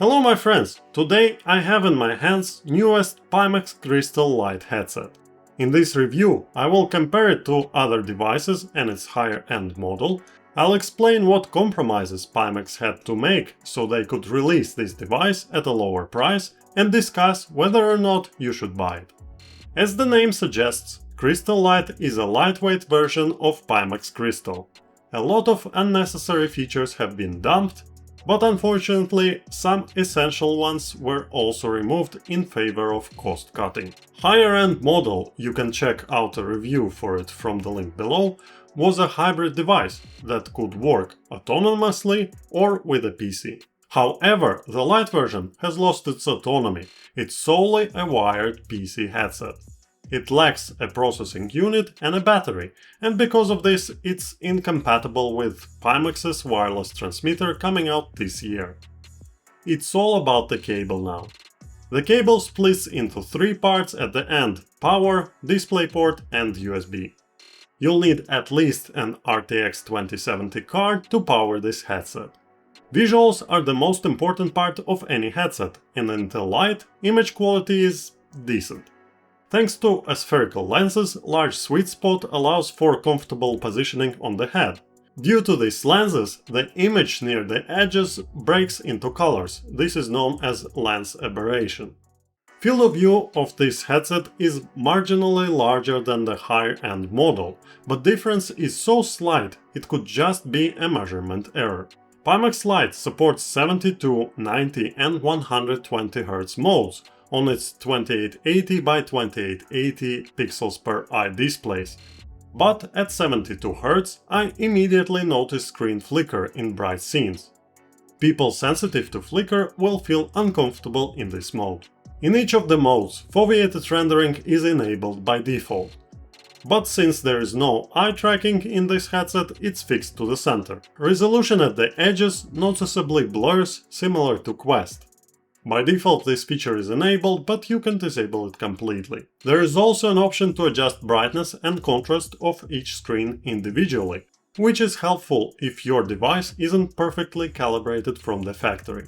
Hello my friends! Today I have in my hands newest Pimax Crystal Light headset. In this review I will compare it to other devices and its higher end model. I'll explain what compromises Pimax had to make so they could release this device at a lower price and discuss whether or not you should buy it. As the name suggests, Crystal Light is a lightweight version of Pimax Crystal. A lot of unnecessary features have been dumped, but unfortunately some essential ones were also removed in favor of cost cutting. Higher end model, you can check out a review for it from the link below, was a hybrid device that could work autonomously or with a PC. However, the light version has lost its autonomy. It's solely a wired PC headset. It lacks a processing unit and a battery, and because of this it's incompatible with Pimax's wireless transmitter coming out this year. It's all about the cable now. The cable splits into three parts at the end: power, DisplayPort and USB. You'll need at least an RTX 2070 card to power this headset. Visuals are the most important part of any headset, and in the light, image quality is decent. Thanks to aspherical lenses, large sweet spot allows for comfortable positioning on the head. Due to these lenses, the image near the edges breaks into colors. This is known as lens aberration. Field of view of this headset is marginally larger than the higher-end model, but difference is so slight it could just be a measurement error. Pimax Light supports 72, 90 and 120 Hz modes on its 2880 by 2880 pixels per eye displays. But at 72 Hz, I immediately notice screen flicker in bright scenes. People sensitive to flicker will feel uncomfortable in this mode. In each of the modes, foveated rendering is enabled by default. But since there is no eye tracking in this headset, it's fixed to the center. Resolution at the edges noticeably blurs, similar to Quest. By default this feature is enabled, but you can disable it completely. There is also an option to adjust brightness and contrast of each screen individually, which is helpful if your device isn't perfectly calibrated from the factory.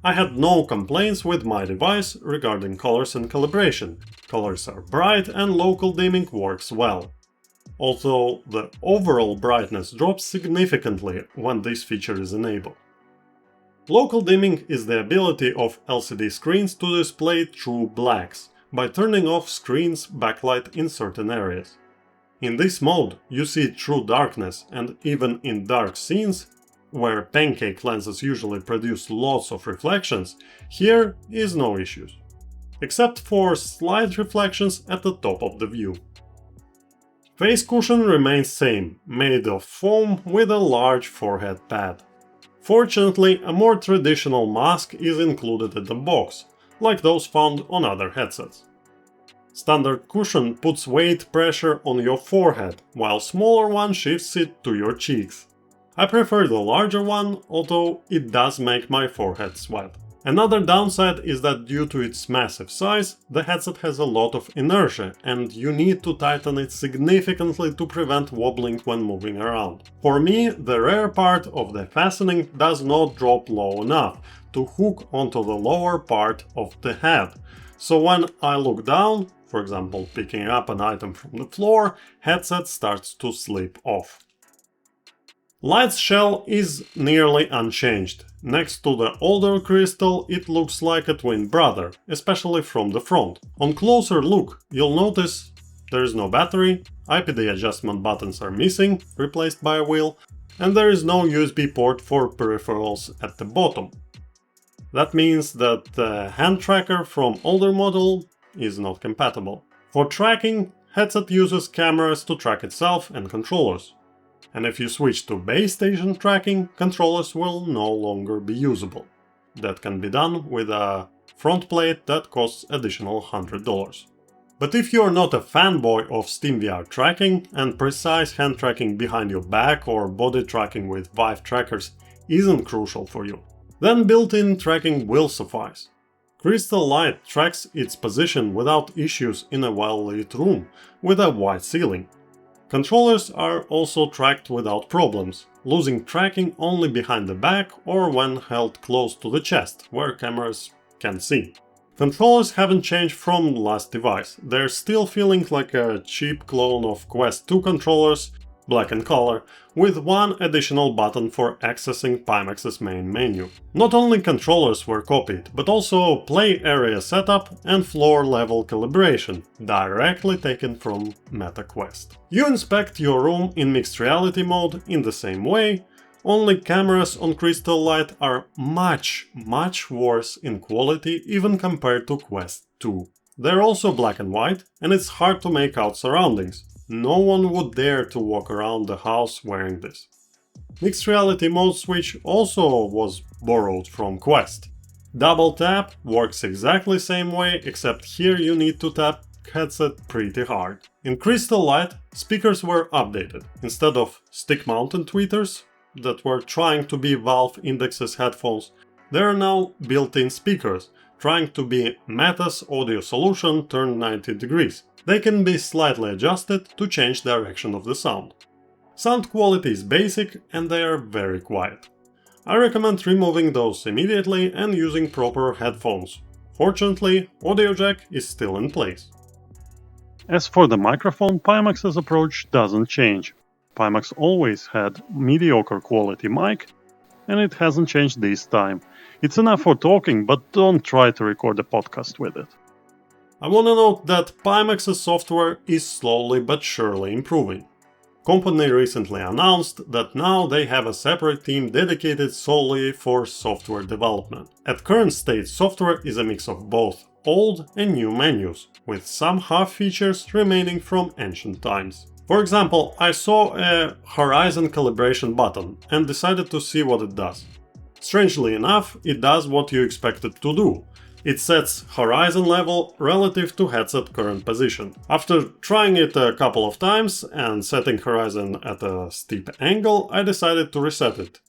I had no complaints with my device regarding colors and calibration. Colors are bright and local dimming works well. Although the overall brightness drops significantly when this feature is enabled. Local dimming is the ability of LCD screens to display true blacks by turning off screen's backlight in certain areas. In this mode, you see true darkness, and even in dark scenes, where pancake lenses usually produce lots of reflections, here is no issues. Except for slight reflections at the top of the view. Face cushion remains same, made of foam with a large forehead pad. Fortunately, a more traditional mask is included in the box, like those found on other headsets. Standard cushion puts weight pressure on your forehead, while smaller one shifts it to your cheeks. I prefer the larger one, although it does make my forehead sweat. Another downside is that due to its massive size, the headset has a lot of inertia and you need to tighten it significantly to prevent wobbling when moving around. For me, the rear part of the fastening does not drop low enough to hook onto the lower part of the head. So when I look down, for example picking up an item from the floor, headset starts to slip off. Light's shell is nearly unchanged. Next to the older Crystal, it looks like a twin brother, especially from the front. On closer look, you'll notice there is no battery, IPD adjustment buttons are missing, replaced by a wheel, and there is no USB port for peripherals at the bottom. That means that the hand tracker from older model is not compatible. For tracking, headset uses cameras to track itself and controllers. And if you switch to base station tracking, controllers will no longer be usable. That can be done with a front plate that costs additional $100. But if you're not a fanboy of SteamVR tracking and precise hand tracking behind your back or body tracking with Vive trackers isn't crucial for you, then built-in tracking will suffice. Crystal Light tracks its position without issues in a well-lit room with a white ceiling. Controllers are also tracked without problems. losing tracking only behind the back or when held close to the chest, where cameras can see. Controllers haven't changed from last device, they're still feeling like a cheap clone of Quest 2 controllers, black in color, with one additional button for accessing Pimax's main menu. Not only controllers were copied, but also play area setup and floor level calibration, directly taken from MetaQuest. You inspect your room in mixed reality mode in the same way, only cameras on Crystal Light are much worse in quality even compared to Quest 2. They're also black and white, and it's hard to make out surroundings. No one would dare to walk around the house wearing this. Mixed reality mode switch also was borrowed from Quest. Double tap works exactly same way, except here you need to tap headset pretty hard. In Crystal Light, speakers were updated. Instead of stick-mounted tweeters that were trying to be Valve Index's headphones, there are now built-in speakers, trying to be Meta's audio solution turned 90 degrees. They can be slightly adjusted to change direction of the sound. Sound quality is basic and they are very quiet. I recommend removing those immediately and using proper headphones. Fortunately, audio jack is still in place. As for the microphone, Pimax's approach doesn't change. Pimax always had mediocre quality mic, and it hasn't changed this time. It's enough for talking, but don't try to record a podcast with it. I wanna note that Pimax's software is slowly but surely improving. Company recently announced that now they have a separate team dedicated solely for software development. At current state, software is a mix of both old and new menus, with some half features remaining from ancient times. For example, I saw a horizon calibration button and decided to see what it does. Strangely enough, it does what you expect it to do. It sets horizon level relative to headset current position. After trying it a couple of times and setting horizon at a steep angle, I decided to reset it.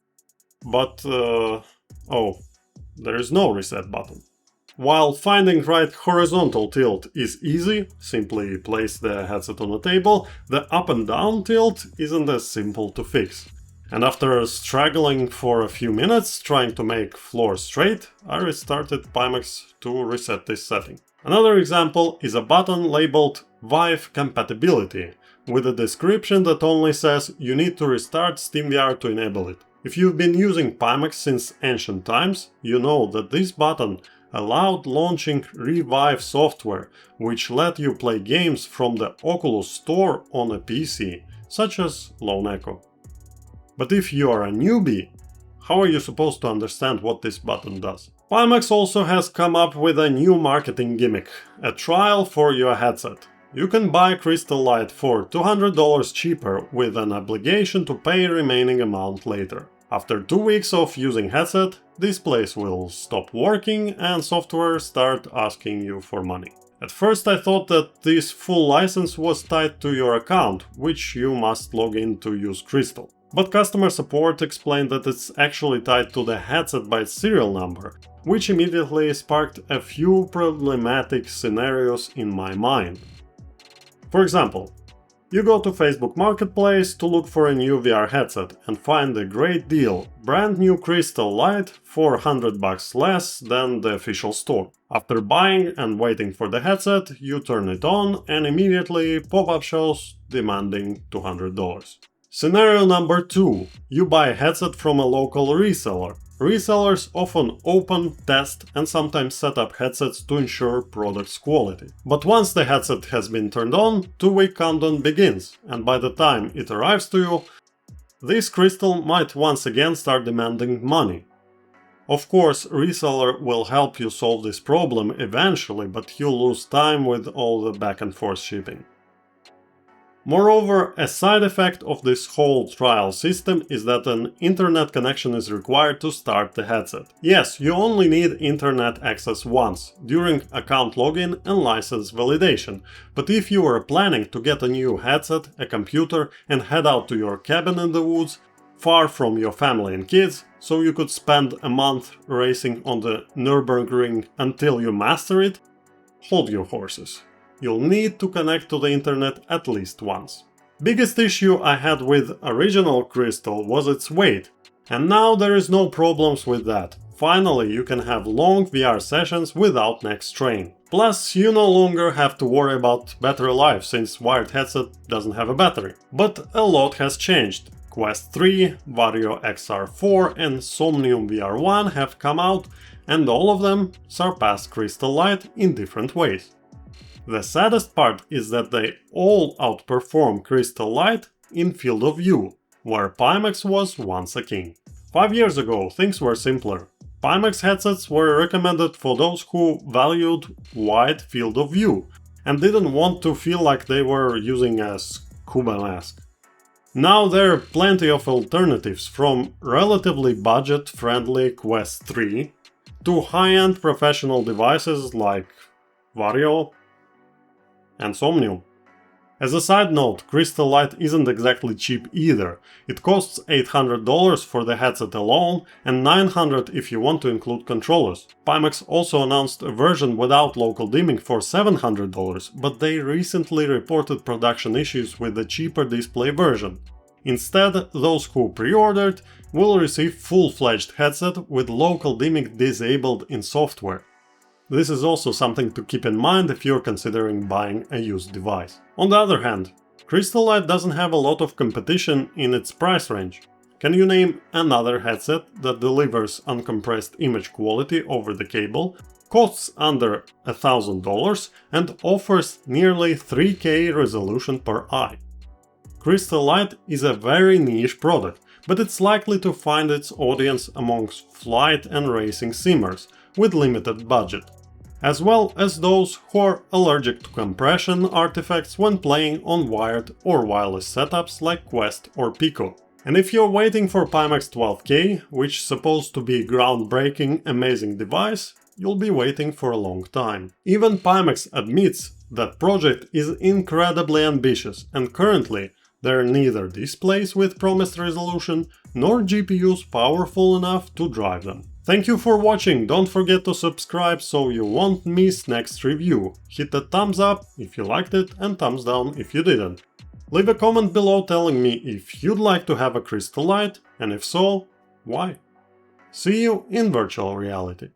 But, oh, there is no reset button. While finding right horizontal tilt is easy, simply place the headset on a table, the up and down tilt isn't as simple to fix. And after struggling for a few minutes trying to make floor straight, I restarted Pimax to reset this setting. Another example is a button labeled Vive Compatibility, with a description that only says you need to restart SteamVR to enable it. If you've been using Pimax since ancient times, you know that this button allowed launching Revive software, which let you play games from the Oculus Store on a PC, such as Lone Echo. But if you are a newbie, how are you supposed to understand what this button does? Pimax also has come up with a new marketing gimmick, a trial for your headset. You can buy Crystal Light for $200 cheaper with an obligation to pay remaining amount later. After 2 weeks of using headset, displays will stop working and software start asking you for money. At first I thought that this full license was tied to your account, which you must log in to use Crystal. But customer support explained that it's actually tied to the headset by its serial number, which immediately sparked a few problematic scenarios in my mind. For example, you go to Facebook Marketplace to look for a new VR headset and find a great deal, brand new Crystal Light for $100 less than the official store. After buying and waiting for the headset, you turn it on and immediately pop-up shows demanding $200. Scenario number 2. You buy a headset from a local reseller. Resellers often open, test and sometimes set up headsets to ensure product's quality. But once the headset has been turned on, 2-week countdown begins, and by the time it arrives to you, this Crystal might once again start demanding money. Of course, reseller will help you solve this problem eventually, but you'll lose time with all the back and forth shipping. Moreover, a side effect of this whole trial system is that an internet connection is required to start the headset. Yes, you only need internet access once, during account login and license validation, but if you are planning to get a new headset, a computer and head out to your cabin in the woods, far from your family and kids, so you could spend a month racing on the Nürburgring until you master it, hold your horses. You'll need to connect to the internet at least once. Biggest issue I had with original Crystal was its weight, and now there is no problems with that. Finally, you can have long VR sessions without neck strain. Plus, you no longer have to worry about battery life since wired headset doesn't have a battery. But a lot has changed. Quest 3, Vario XR4 and Somnium VR1 have come out, and all of them surpass Crystal Light in different ways. The saddest part is that they all outperform Crystal Light in field of view, where Pimax was once a king. 5 years ago, things were simpler. Pimax headsets were recommended for those who valued wide field of view and didn't want to feel like they were using a scuba mask. Now there are plenty of alternatives, from relatively budget-friendly Quest 3 to high-end professional devices like Vario and Somnium. As a side note, Crystal Light isn't exactly cheap either. It costs $800 for the headset alone and $900 if you want to include controllers. Pimax also announced a version without local dimming for $700, but they recently reported production issues with the cheaper display version. Instead, those who pre-ordered will receive full-fledged headset with local dimming disabled in software. This is also something to keep in mind if you're considering buying a used device. On the other hand, Crystal Light doesn't have a lot of competition in its price range. Can you name another headset that delivers uncompressed image quality over the cable, costs under $1,000 and offers nearly 3K resolution per eye? Crystal Light is a very niche product, but it's likely to find its audience amongst flight and racing simmers with limited budget, as well as those who are allergic to compression artifacts when playing on wired or wireless setups like Quest or Pico. And if you're waiting for Pimax 12K, which is supposed to be a groundbreaking, amazing device, you'll be waiting for a long time. Even Pimax admits that project is incredibly ambitious, and currently there are neither displays with promised resolution nor GPUs powerful enough to drive them. Thank you for watching, don't forget to subscribe so you won't miss next review. Hit the thumbs up if you liked it and thumbs down if you didn't. Leave a comment below telling me if you'd like to have a Crystal Light, and if so, why. See you in virtual reality.